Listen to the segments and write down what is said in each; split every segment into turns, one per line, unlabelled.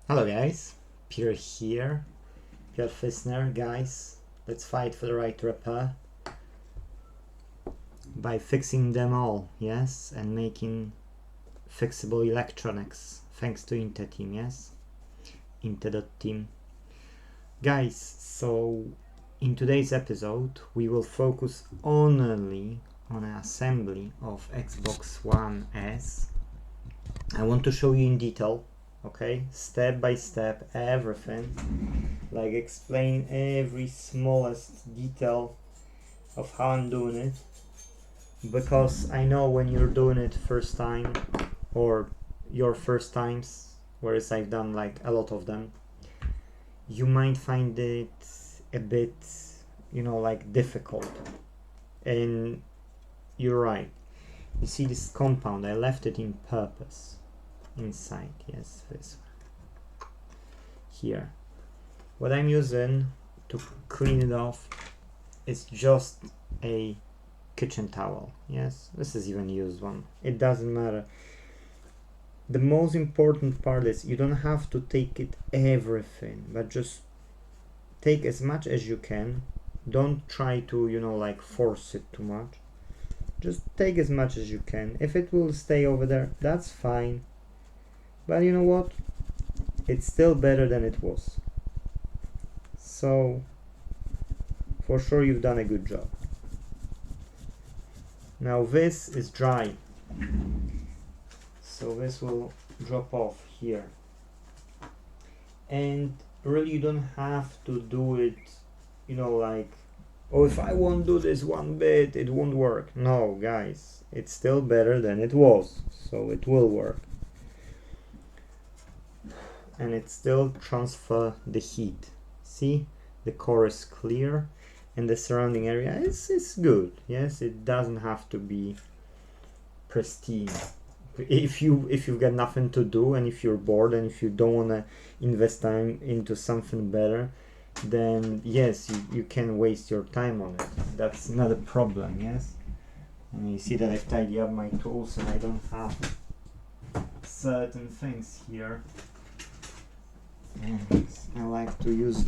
Hello guys, Peter here, Peter Fissner. Guys, let's fight for the right to repair by fixing them all, yes, and making fixable electronics thanks to Inte.Team, yes, Inte.Team. Guys, so in today's episode we will focus only on an assembly of Xbox One S. I want to show you in detail, okay, step by step, everything, like explain every smallest detail of how I'm doing it, because I know when you're doing it first time or your first times, whereas I've done like a lot of them, you might find it a bit, like difficult. And you're right, you see this compound, I left it in purpose inside, yes, this one here. What I'm using to clean it off is just a kitchen towel, yes, this is even used one, it doesn't matter. The most important part is you don't have to take it everything, but just take as much as you can. Don't try to like force it too much, just take as much as you can. If it will stay over there, that's fine, but you know what, it's still better than it was. So for sure you've done a good job. Now this is dry, so this will drop off here, and really you don't have to do it like, oh, if I won't do this one bit it won't work. No guys, it's still better than it was, so it will work, and it still transfer the heat. See, the core is clear and the surrounding area is good. Yes, it doesn't have to be pristine. If you've got nothing to do, and if you're bored, and if you don't want to invest time into something better, then yes, you can waste your time on it. That's not a problem. Yes, and you see that I've tidied up my tools and I don't have certain things here. And I like to use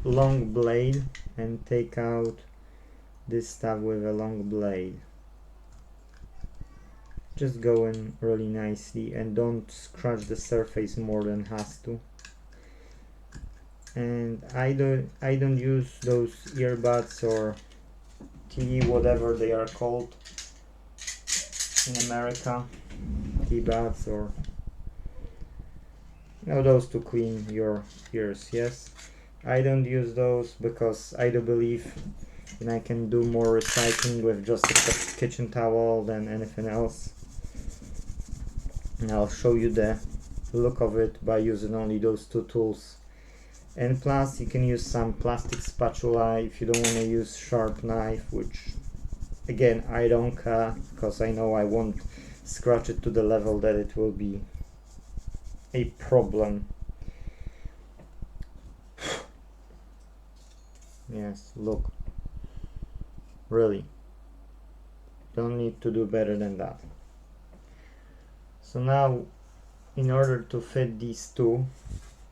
long blade and take out this stuff with a long blade. Just go in really nicely and don't scratch the surface more than has to. And I don't use those earbuds or whatever they are called in America, T-buds, or those to clean your ears. Yes, I don't use those because I do believe and I can do more recycling with just a kitchen towel than anything else. And I'll show you the look of it by using only those two tools. And plus you can use some plastic spatula if you don't want to use sharp knife, which again I don't care, because I know I won't scratch it to the level that it will be a problem. Yes, look, really don't need to do better than that. So now, in order to fit these two,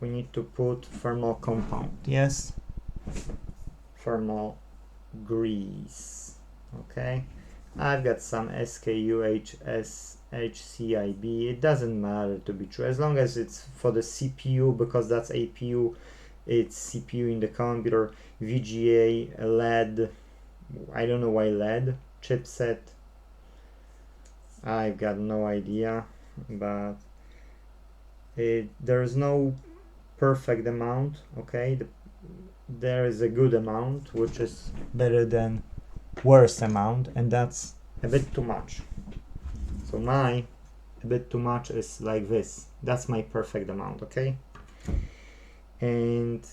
we need to put thermal compound. Yes, thermal grease. Okay, I've got some SKUHSHCIB. It doesn't matter, to be true, as long as it's for the CPU, because that's APU, it's CPU in the computer. VGA, LED, I don't know why LED, chipset, I've got no idea, but there is no perfect amount. Okay, there is a good amount, which is better than worse amount, and that's a bit too much. So my a bit too much is like this. That's my perfect amount. Okay, and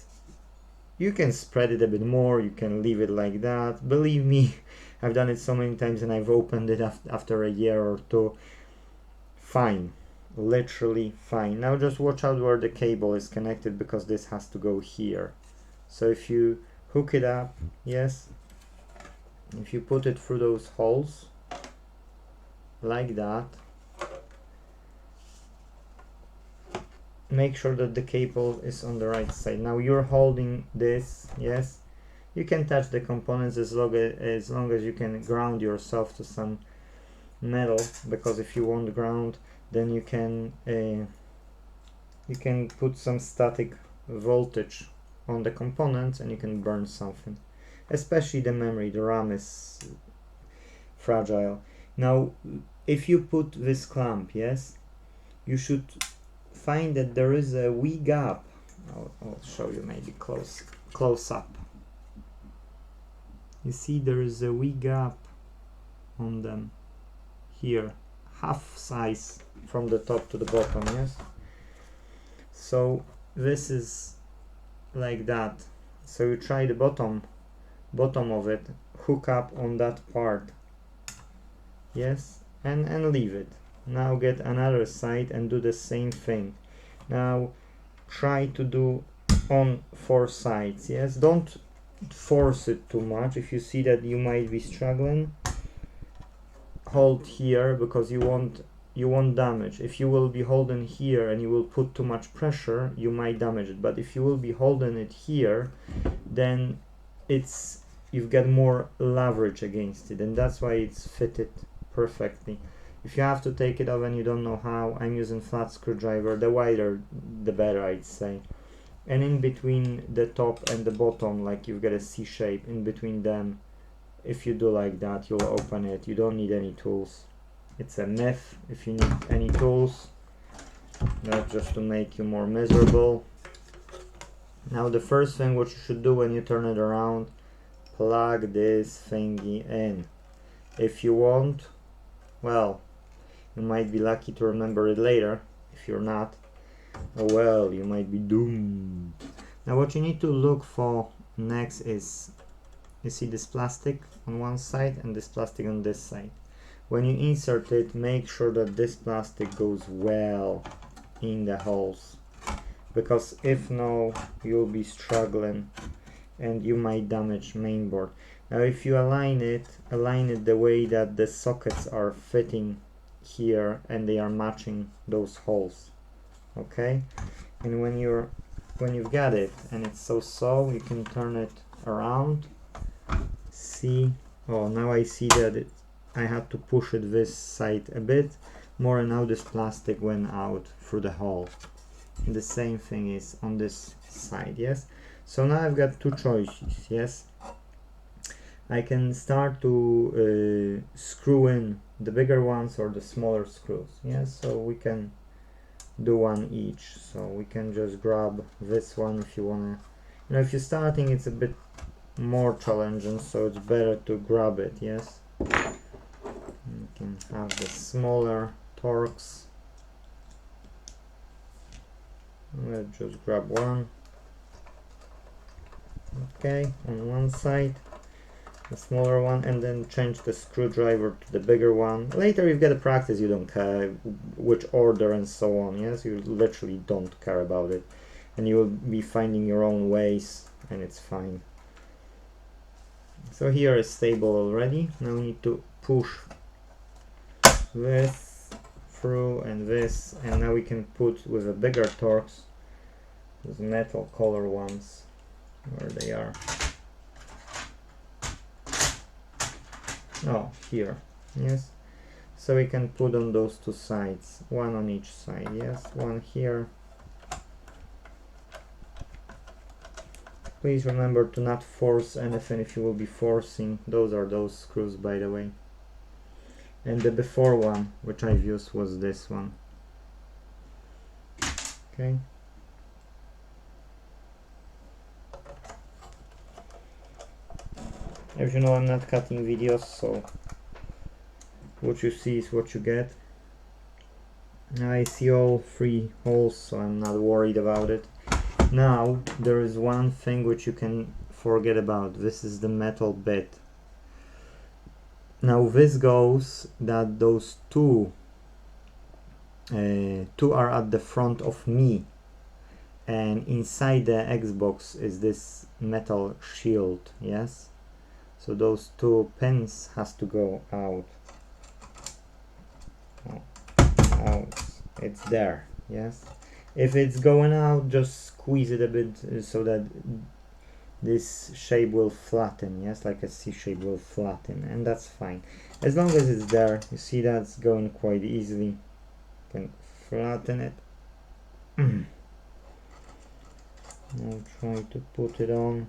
you can spread it a bit more, you can leave it like that. Believe me, I've done it so many times and I've opened it after a year or two. Fine, literally fine. Now just watch out where the cable is connected, because this has to go here. So if you hook it up, yes, if you put it through those holes like that, make sure that the cable is on the right side. Now you're holding this, yes, you can touch the components as long as you can ground yourself to some metal, because if you want ground, then you can put some static voltage on the components and you can burn something, especially the memory. The RAM is fragile. Now if you put this clamp, yes, you should find that there is a wee gap. I'll show you maybe close up. You see there is a wee gap on them here, half size from the top to the bottom, yes. So this is like that. So you try the bottom of it, hook up on that part, yes, and leave it. Now get another side and do the same thing. Now try to do on 4 sides, yes. Don't force it too much. If you see that you might be struggling, hold here, because you won't damage. If you will be holding here and you will put too much pressure, you might damage it. But if you will be holding it here, then you've got more leverage against it, and that's why it's fitted perfectly. If you have to take it off and you don't know how, I'm using flat screwdriver. The wider the better, I'd say. And in between the top and the bottom, like you've got a C shape in between them, if you do like that, you'll open it. You don't need any tools. It's a myth if you need any tools. That's just to make you more miserable. Now the first thing what you should do when you turn it around, plug this thingy in. If you want, well, you might be lucky to remember it later. If you're not, oh well, you might be doomed. Now what you need to look for next is, you see this plastic on one side and this plastic on this side. When you insert it, make sure that this plastic goes well in the holes, because if no, you'll be struggling and you might damage mainboard. Now if you align it the way that the sockets are fitting here and they are matching those holes, okay. And when you've got it and it's so you can turn it around. See, oh, now I see that I had to push it this side a bit more, and now this plastic went out through the hole. And the same thing is on this side, yes. So now I've got two choices, yes. I can start to screw in the bigger ones or the smaller screws, yes. So we can do one each. So we can just grab this one if you wanna, if you're starting, it's a bit more challenging, so it's better to grab it, yes. You can have the smaller torques. Let's just grab one. Okay, on one side, the smaller one, and then change the screwdriver to the bigger one. Later you've got to practice, you don't care which order and so on, yes, you literally don't care about it, and you will be finding your own ways, and it's fine. So here is stable already. Now we need to push this through and this, and now we can put with the bigger torques, those metal color ones, where they are. Oh, here, yes. So we can put on those two sides, one on each side, yes, one here. Please remember to not force anything if you will be forcing. Those are those screws, by the way. And the before one, which I've used, was this one. Okay. As you know, I'm not cutting videos, so what you see is what you get. Now I see all 3 holes, so I'm not worried about it. Now there is one thing which you can forget about. This is the metal bit. Now this goes that those two are at the front of me, and inside the Xbox is this metal shield, yes. So those 2 pins has to go out. Oh, out. It's there, yes. If it's going out, just squeeze it a bit so that this shape will flatten, yes, like a C shape will flatten, and that's fine. As long as it's there, you see that's going quite easily. You can flatten it. Now try to put it on.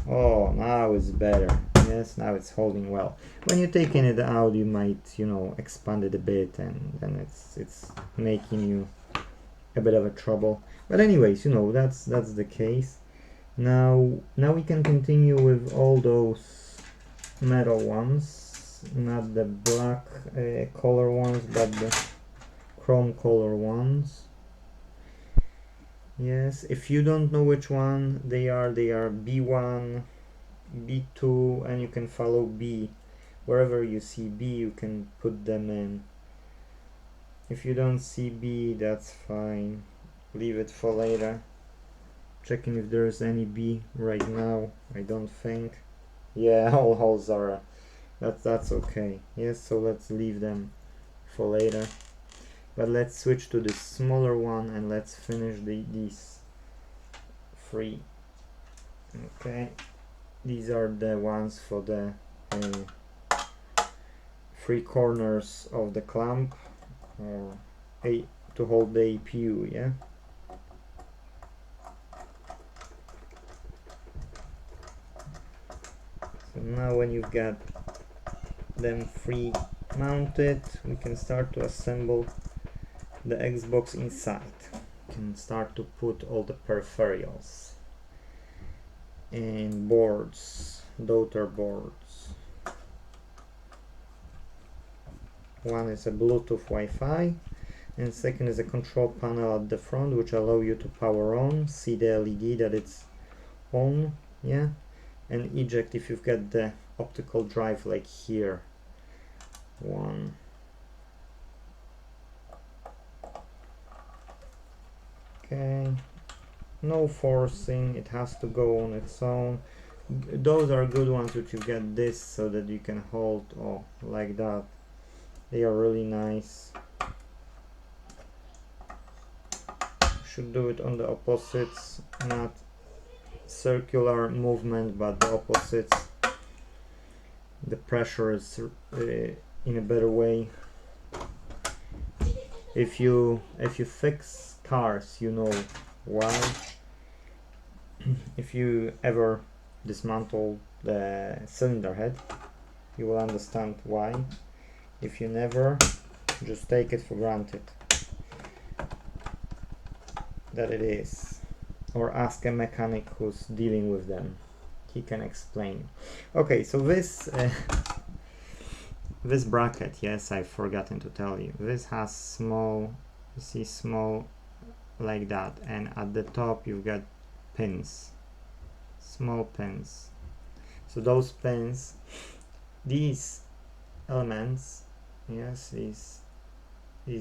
Oh, now it's better. Yes, now it's holding well. When you're taking it out, you might, you know, expand it a bit, and then it's making you a bit of a trouble. But anyways, you know, that's the case. Now we can continue with all those metal ones, not the black color ones, but the chrome color ones. Yes, if you don't know which one they are B1, B2, and you can follow B. Wherever you see B, you can put them in. If you don't see B, that's fine. Leave it for later. Checking if there's any B right now. I don't think. Yeah, all holes are. That's okay. Yes, so let's leave them for later. But let's switch to the smaller one and let's finish these three. Okay, these are the ones for the three corners of the clamp, or to hold the APU. Yeah. So now when you've got them three mounted, we can start to assemble the Xbox inside. We can start to put all the peripherals and boards, daughter boards. One is a Bluetooth Wi-Fi, and second is a control panel at the front, which allow you to power on, see the LED that it's on, yeah, and eject if you've got the optical drive like here. One. Okay, no forcing, it has to go on its own. Those are good ones which you get this so that you can hold, oh, like that. They are really nice. Should do it on the opposites, not circular movement, but the opposites. The pressure is in a better way. If you fix cars, you know why. If you ever dismantle the cylinder head, you will understand why. If you never, just take it for granted that it is, or ask a mechanic who's dealing with them. He can explain. Okay, so this this bracket, yes, I've forgotten to tell you, this has small, you see, small like that, and at the top you've got pins, small pins. So those pins, these elements, yes, these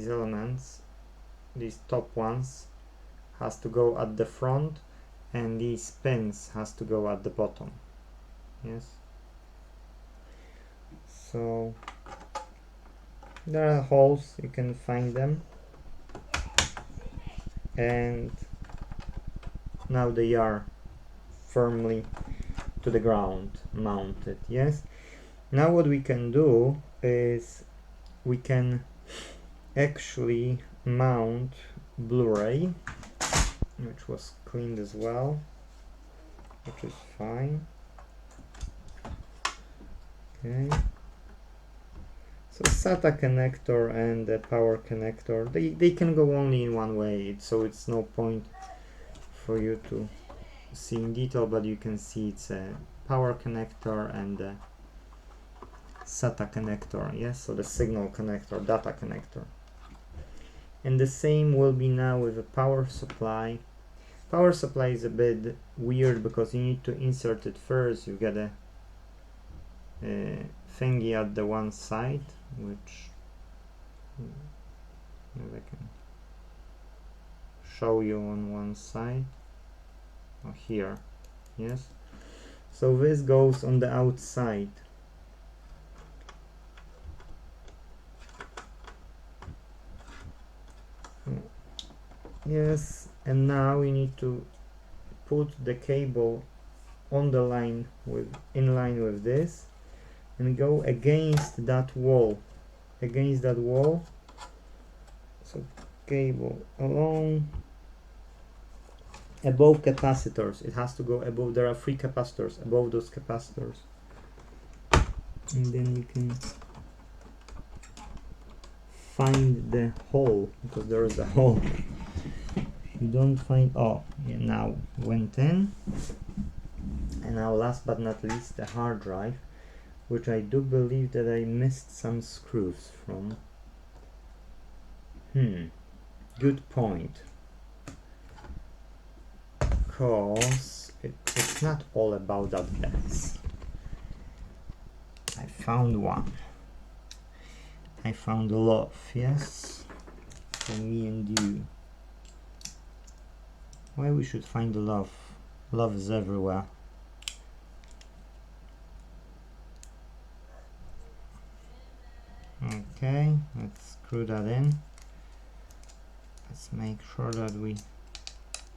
elements, these top ones has to go at the front, and these pins has to go at the bottom. Yes, so there are holes, you can find them, and now they are firmly to the ground mounted. Yes, now what we can do is we can actually mount Blu-ray, which was cleaned as well, which is fine. Okay, so SATA connector and the power connector, they can go only in one way, so it's no point for you to see in detail, but you can see it's a power connector and a SATA connector. Yes, so the signal connector, data connector. And the same will be now with a power supply. Power supply is a bit weird because you need to insert it first. You get a thingy at the one side, which I can show you on one side, or here. Yes, so this goes on the outside. Yes, and now we need to put the cable on the line in line with this and go against that wall. So cable along above capacitors. It has to go above. There are 3 capacitors above those capacitors, and then you can find the hole, because there is a hole. You don't find, oh yeah, now went in. And now last but not least, the hard drive, which I do believe that I missed some screws from. Good point, because it's not all about that box. I found one. I found love, yes, for me and you. Why we should find the love? Love is everywhere. Okay, let's screw that in. Let's make sure that we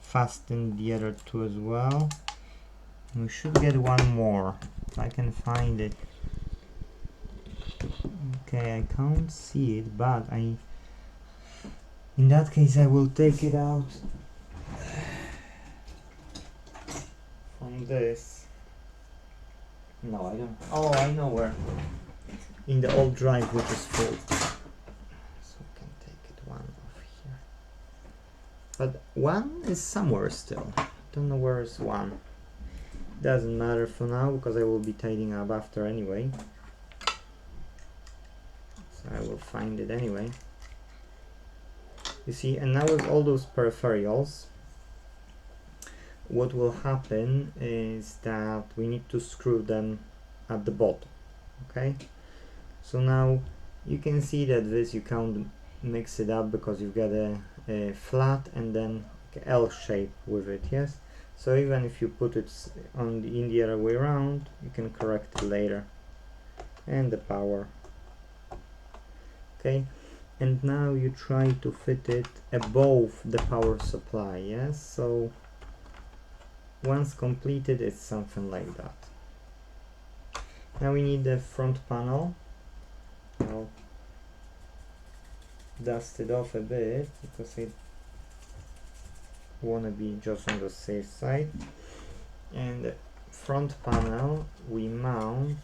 fasten the other 2 as well. We should get one more, if I can find it. Okay, I can't see it, but in that case I will take it out from this. No, I don't. Oh, I know where. In the old drive, which is full. So we can take it one off here. But one is somewhere still. Don't know where is one. Doesn't matter for now, because I will be tidying up after anyway. So I will find it anyway. You see, and now with all those peripherals, what will happen is that we need to screw them at the bottom. Okay? So now you can see that this you can't mix it up, because you've got a flat and then L shape with it, yes? So even if you put it in the other way around, you can correct it later. And the power. Okay, and now you try to fit it above the power supply, yes? So once completed, it's something like that. Now we need the front panel. I'll dust it off a bit, because I want to be just on the safe side. And the front panel we mount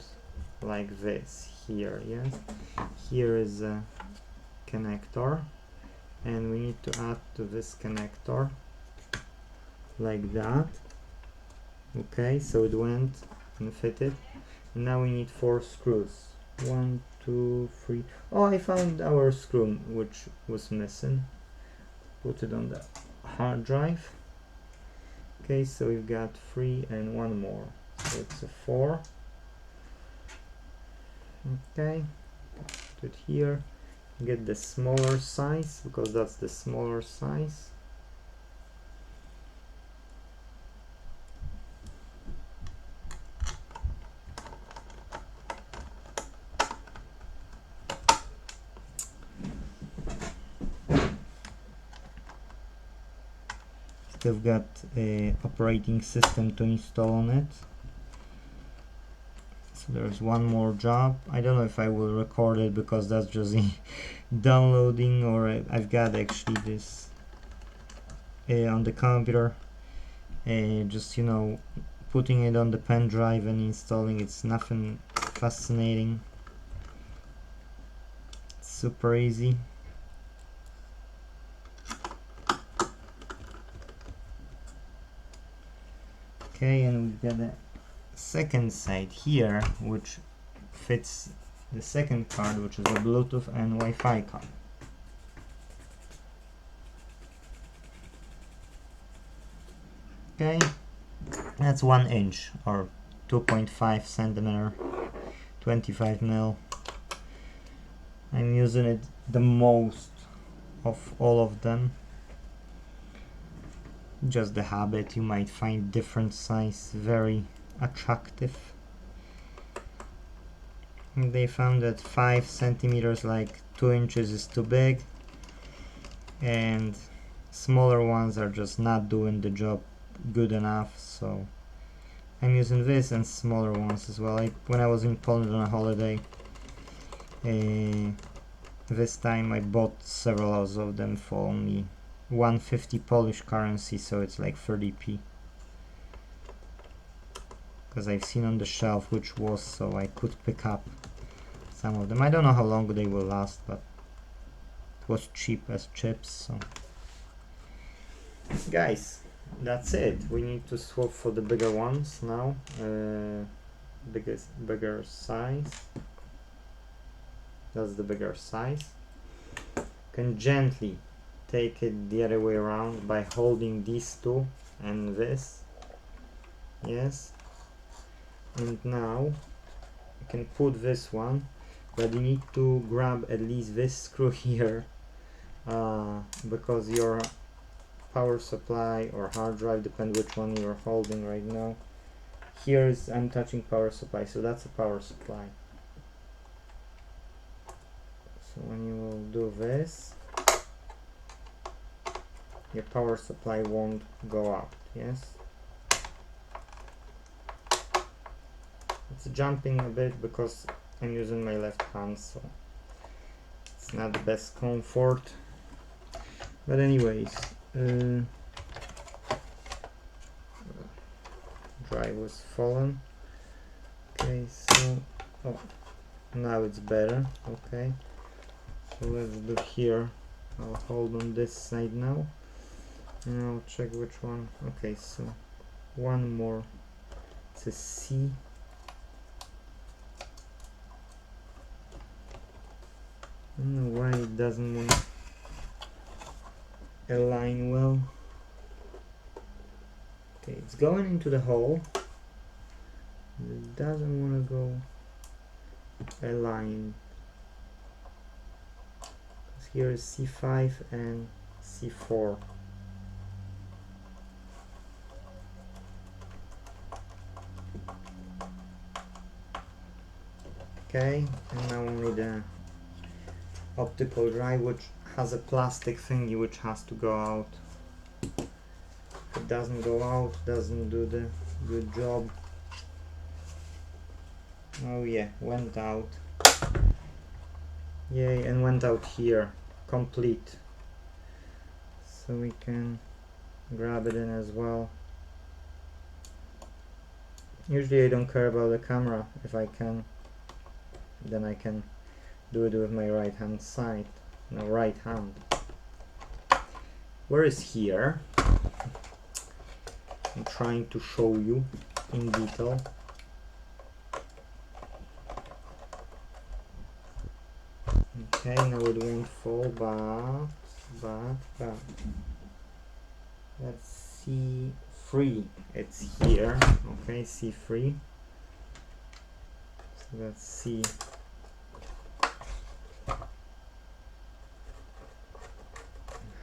like this here, yes? Here is a connector, and we need to add to this connector like that. Okay, so it went and fitted. And now we need 4 screws. 1, 2, 3. Oh, I found our screw which was missing. Put it on the hard drive. Okay, so we've got 3 and 1 more, so it's a 4. Okay, put it here. Get the smaller size, because that's the smaller size. We've got a operating system to install on it. So there's one more job. I don't know if I will record it, because that's just downloading, or I've got actually this on the computer. Just, you know, putting it on the pen drive and installing. It's nothing fascinating. It's super easy. Okay, and we've got a second side here, which fits the second card, which is a Bluetooth and Wi-Fi card. Okay, that's 1 inch or 2.5 centimeter, 25 mil. I'm using it the most of all of them. Just the habit. You might find different size very attractive. And they found that 5 centimeters, like 2 inches, is too big, and smaller ones are just not doing the job good enough, so I'm using this and smaller ones as well. When I was in Poland on a holiday, this time I bought several of them for only 150 Polish currency, so it's like 30p. Because I've seen on the shelf which was, so I could pick up some of them. I don't know how long they will last, but it was cheap as chips, so guys, that's it. We need to swap for the bigger ones now. Bigger size. That's the bigger size. Can gently take it the other way around by holding these two and this. Yes. And now you can put this one, but you need to grab at least this screw here, because your power supply or hard drive, depend which one you're holding right now. Here is, I'm touching power supply, so that's a power supply. So when you will do this, your power supply won't go out. Yes. It's jumping a bit because I'm using my left hand, so it's not the best comfort. But anyways, drive was fallen. Okay, so now it's better. Okay, so let's do here. I'll hold on this side now and I'll check which one. Okay, so one more. It's a C. I don't know why it doesn't want to align well. Okay, it's going into the hole. It doesn't want to go align. Here is C5 and C4. Okay, and now only the optical drive, which has a plastic thingy which has to go out. If it doesn't go out, doesn't do the good job. Oh yeah, went out. Yay, and went out here, complete. So we can grab it in as well. Usually I don't care about the camera. If I can, then I can do it with my right hand side. No, right hand. Where is here? I'm trying to show you in detail. Okay, now it won't fall, but let's see. C3, it's here. Okay, C3. So let's see.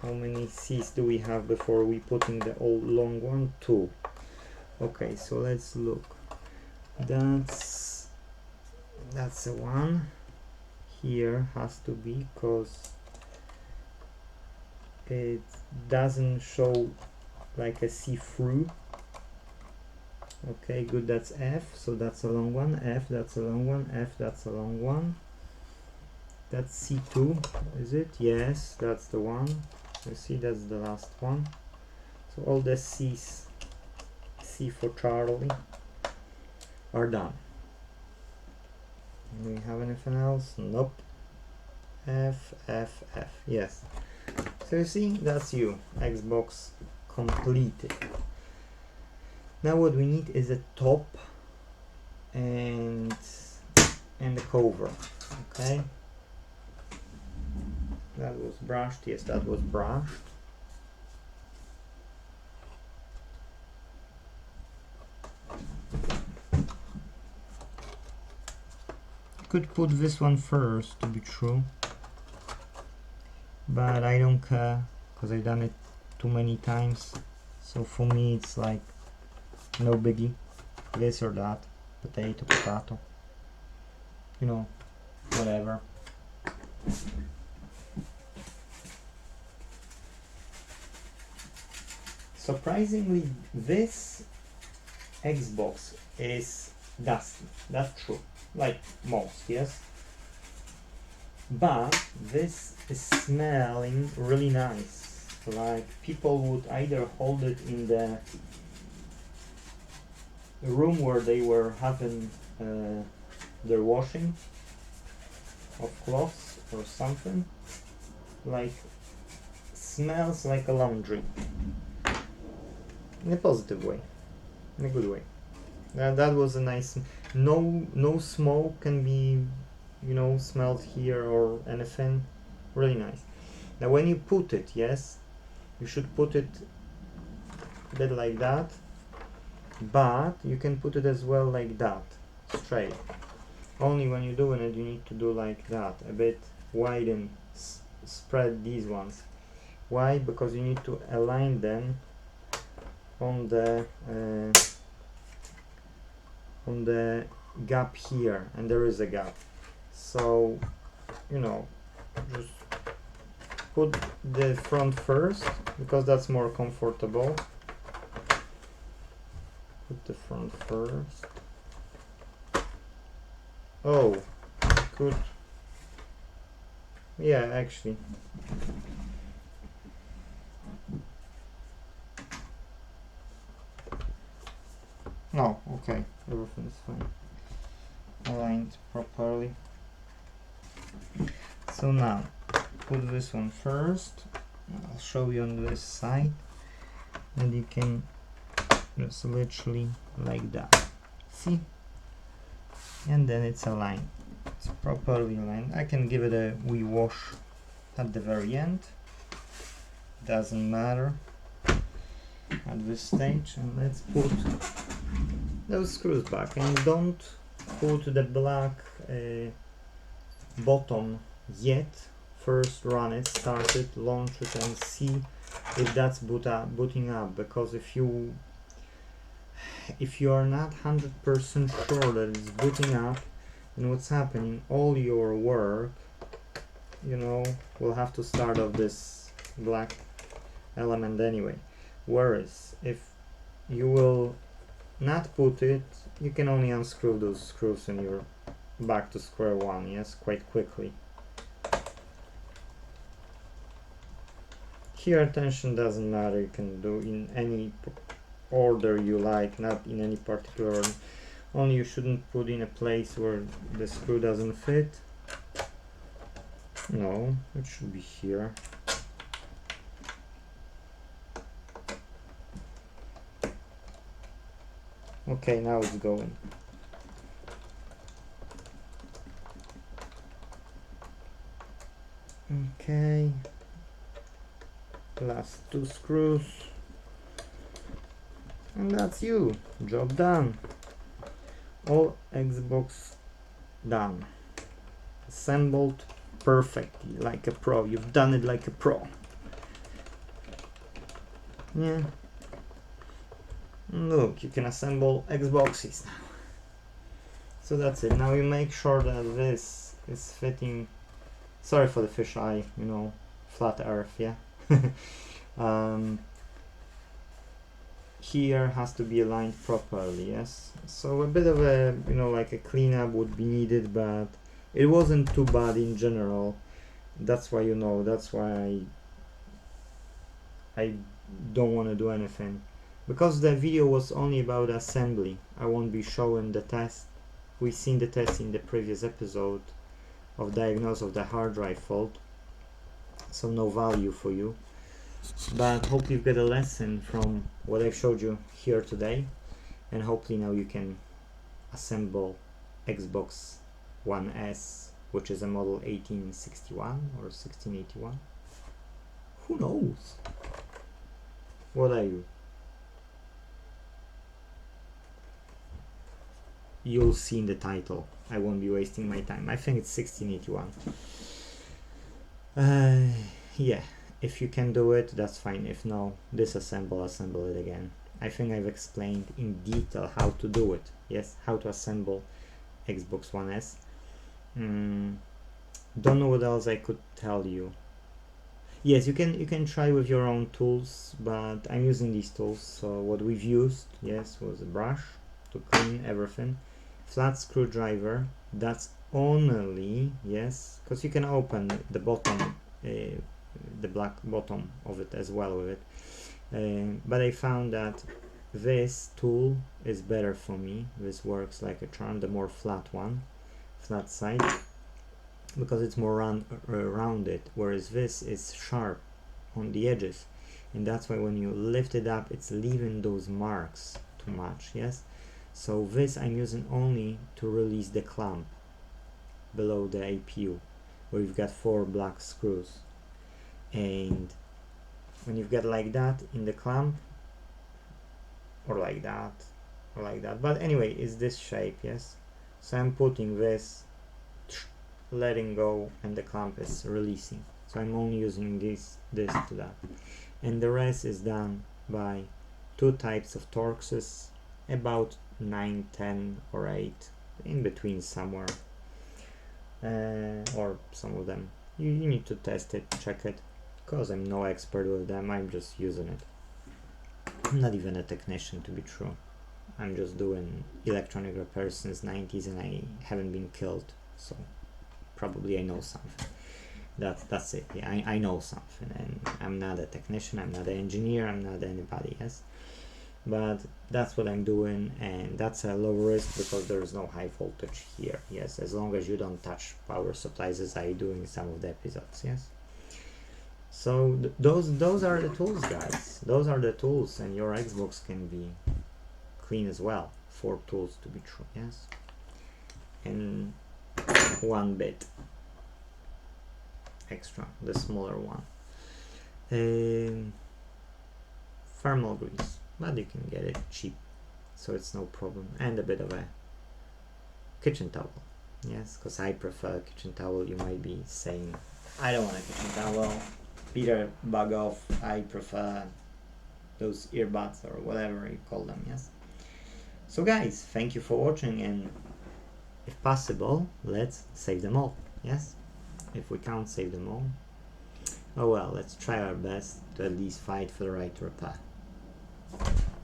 How many C's do we have before we put in the old long one? 2. Okay, so let's look. That's a 1. Here has to be, because it doesn't show like a see-through. Okay, good, that's F, so that's a long one. F, that's a long one. F, that's a long one. That's C2, is it? Yes, that's the one. You see, that's the last one. So all the C's, C for Charlie, are done. Do we have anything else? Nope. F, F, F, yes. So you see, that's you. Xbox completed. Now what we need is a top and a cover. Okay. That was brushed. Yes, that was brushed. Could put this one first, to be true, but I don't care because I've done it too many times. So for me it's like no biggie, this or that, potato, potato, you know, whatever. surprisingly, this Xbox is dusty. That's true, like most, yes. But this is smelling really nice. Like people would either hold it in the room where they were having their washing of clothes or something. Like smells like a laundry in a positive way, in a good way. That was a nice. No smoke can be, you know, smelled here or anything. Really nice. Now when you put it, yes, you should put it a bit like that, but you can put it as well like that, straight. Only when you're doing it, you need to do like that, a bit widen, spread these ones. Why? Because you need to align them on the gap here, and there is a gap. So, you know, just put the front first because that's more comfortable. Put the front first. Oh, good. Yeah, actually. No, okay, everything is fine. Aligned properly. So now, put this one first. I'll show you on this side, and you can just literally like that. See? And then it's aligned. It's properly aligned. I can give it a wee wash at the very end. Doesn't matter at this stage. And let's put those screws back, and don't put the black bottom yet. First run it, start it, launch it, and see if that's booting up, because if you are not 100% sure that it's booting up, then what's happening, all your work, you know, will have to start off this black element anyway. Whereas if you will not put it, you can only unscrew those screws and you're back to square one, yes, quite quickly. Here tension doesn't matter, you can do in any order you like, not in any particular order. Only you shouldn't put in a place where the screw doesn't fit. No, it should be here. Okay, now it's going. Okay, last two screws, and that's you. Job done. All Xbox done. Assembled perfectly, like a pro. You've done it like a pro. Yeah. Look, you can assemble Xboxes now. So that's it. Now you make sure that this is fitting. Sorry for the fisheye, you know, flat earth, yeah. Here has to be aligned properly, yes. So a bit of a, you know, like a cleanup would be needed, but it wasn't too bad in general. That's why, you know, that's why I don't want to do anything. Because the video was only about assembly, I won't be showing the test. We've seen the test in the previous episode of diagnosis of the hard drive fault, so no value for you. But hope you get a lesson from what I showed you here today, and hopefully now you can assemble Xbox One S, which is a model 1861 or 1681. Who knows? What are you? You'll see in the title. I won't be wasting my time. I think it's 1681. Yeah, if you can do it, that's fine. If no, disassemble, assemble it again. I think I've explained in detail how to do it. Yes, how to assemble Xbox One S. Don't know what else I could tell you. Yes, you can try with your own tools, but I'm using these tools. So what we've used, yes, was a brush to clean everything, flat screwdriver. That's only, yes, because you can open the bottom, the black bottom of it as well with it. But I found that this tool is better for me. This works like a charm, the more flat one, flat side, because it's more rounded, whereas this is sharp on the edges, and that's why when you lift it up it's leaving those marks too much. Yes, so this I'm using only to release the clamp below the APU, where you've got 4 black screws, and when you've got like that in the clamp, or like that, or like that, but anyway, it's this shape. Yes, so I'm putting this, letting go, and the clamp is releasing. So I'm only using this to that, and the rest is done by 2 types of Torxes, about 9, 10 or 8, in between somewhere, or some of them. You need to test it, check it, because I'm no expert with them. I'm just using it. I'm not even a technician, to be true. I'm just doing electronic repair since 90s, and I haven't been killed, so probably I know something. That's it. Yeah, I know something, and I'm not a technician, I'm not an engineer, I'm not anybody. Yes, but that's what I'm doing, and that's a low risk because there's no high voltage here. Yes, as long as you don't touch power supplies, as I do in some of the episodes. Yes, so those are the tools, guys. Those are the tools, and your Xbox can be clean as well. 4 tools to be true. Yes, and 1 bit extra, the smaller one. Thermal grease, but you can get it cheap, so it's no problem, and a bit of a kitchen towel. Yes, because I prefer a kitchen towel. You might be saying, I don't want a kitchen towel, Peter, bug off, I prefer those earbuds or whatever you call them. Yes, so guys, thank you for watching, and if possible, let's save them all. Yes, if we can't save them all, oh well, let's try our best to at least fight for the right to repair.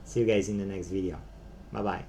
See you guys in the next video. Bye bye.